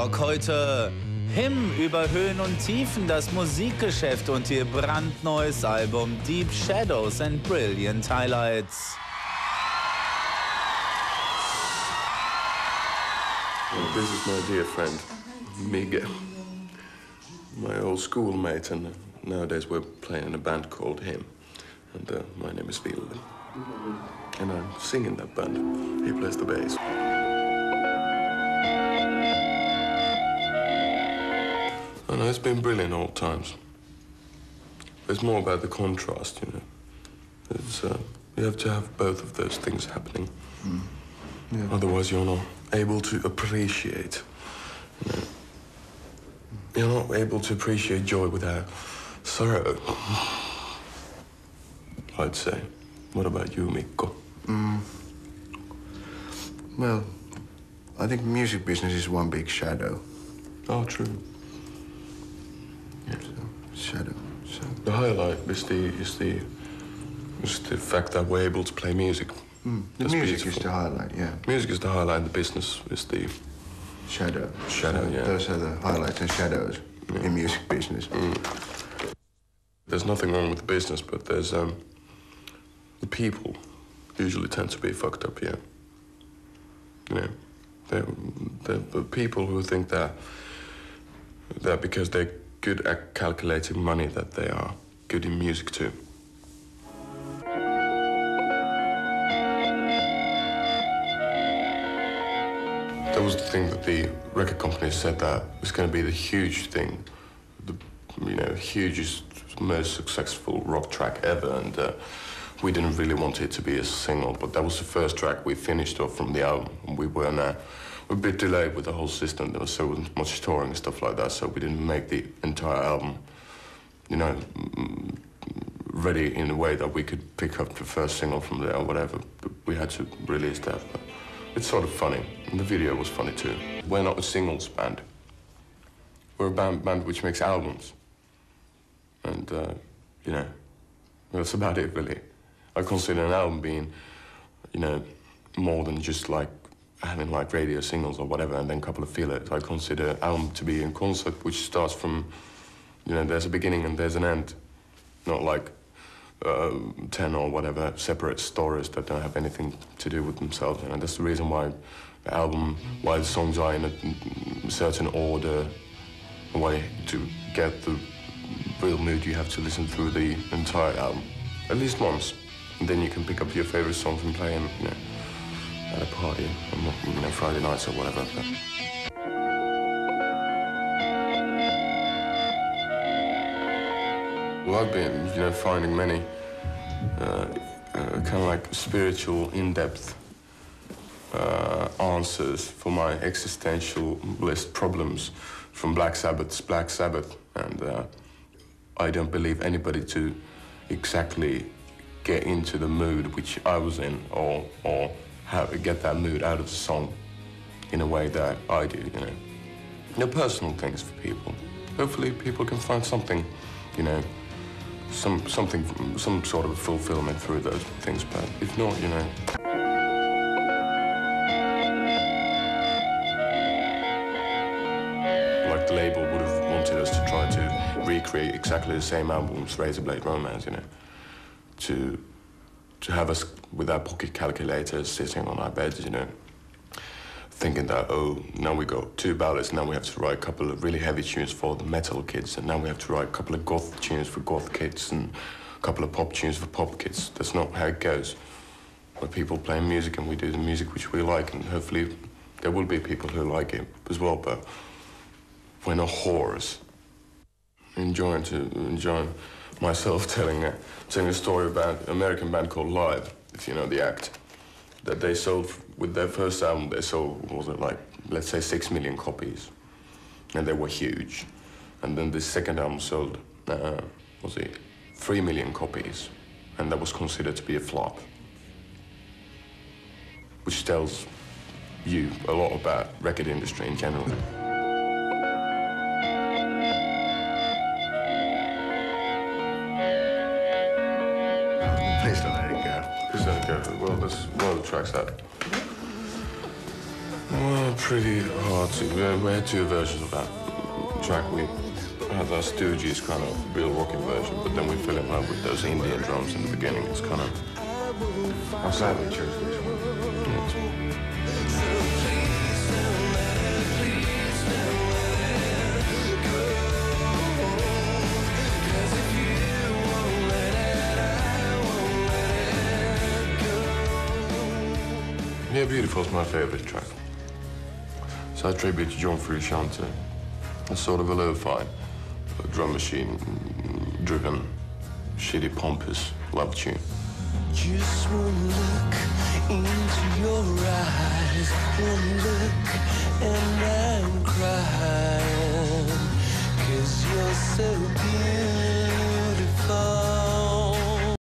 Rock heute. Him über Höhen und Tiefen, das Musikgeschäft und ihr brandneues Album Deep Shadows and Brilliant Highlights. Well, this is my dear friend, Miguel, my old schoolmate, and nowadays we're playing in a band called Him. And my name is Viva, and I'm singing that band. He plays the bass. I know it's been brilliant all times. It's more about the contrast, you know. It's, you have to have both of those things happening. Mm. Yeah. Otherwise, you're not able to appreciate. You know. You're not able to appreciate joy without sorrow, I'd say. What about you, Mikko? Well, I think music business is one big shadow. Oh, true. Yeah. Shadow. So. The highlight is the fact that we're able to play music. The music is the highlight, yeah. Music is the highlight, the business is the... Shadow. Shadow, so yeah. Those are the highlights and shadows in music business. There's nothing wrong with the business, but there's... the people usually tend to be fucked up, yeah. You know, they're the people who think that because they're good at calculating money that they are good in music too. That was the thing that the record company said that was going to be the huge thing, the hugest, most successful rock track ever, and we didn't really want it to be a single, but that was the first track we finished off from the album, and we were a bit delayed with the whole system. There was so much touring and stuff like that, so we didn't make the entire album, you know, ready in a way that we could pick up the first single from there or whatever. But we had to release that. But it's sort of funny, and the video was funny too. We're not a singles band. We're a band which makes albums. And, you know, that's about it, really. I consider an album being, you know, more than just like having like radio singles or whatever and then a couple of fillers. I consider an album to be a concept which starts from, you know, there's a beginning and there's an end. Not like 10 or whatever separate stories that don't have anything to do with themselves. And that's the reason why the album, why the songs are in a certain order, why to get the real mood you have to listen through the entire album. At least once. And then you can pick up your favorite songs and play them, you know, at a party, on, you know, Friday nights or whatever. But... Well, I've been, you know, finding many kind of like spiritual, in-depth answers for my existential list problems from Black Sabbath's Black Sabbath, and I don't believe anybody to exactly get into the mood which I was in, or get that mood out of the song in a way that I do, you know. They're personal things for people. Hopefully people can find something, you know, some sort of fulfillment through those things, but if not, you know. Like the label would have wanted us to try to recreate exactly the same album's Razor Blade Romance, you know. To have us with our pocket calculators sitting on our beds, you know, thinking that, oh, now we got 2 ballads, now we have to write a couple of really heavy tunes for the metal kids, and now we have to write a couple of goth tunes for goth kids and a couple of pop tunes for pop kids. That's not how it goes. We're people playing music and we do the music which we like, and hopefully there will be people who like it as well, but we're not whores. Enjoying myself telling a story about an American band called Live, if you know the act, that they sold, with their first album, they sold, was it like, let's say 6 million copies, and they were huge. And then the second album sold, was it 3 million copies, and that was considered to be a flop, which tells you a lot about record industry in general. Please don't let it go. Please don't let it go. Well, that's one of the tracks that Well, pretty hard to. We had two versions of that track. We had our Stooges kind of real rocking version, but then we fill it up with those Indian drums in the beginning. It's kind of. I'm glad we chose this one. Yeah, Beautiful is my favorite track. So I tribute to John Frusciante. It's sort of a lo-fi, drum machine-driven, shitty, pompous love tune. Just one look into your eyes, one look and I'm crying, 'cause you're so beautiful.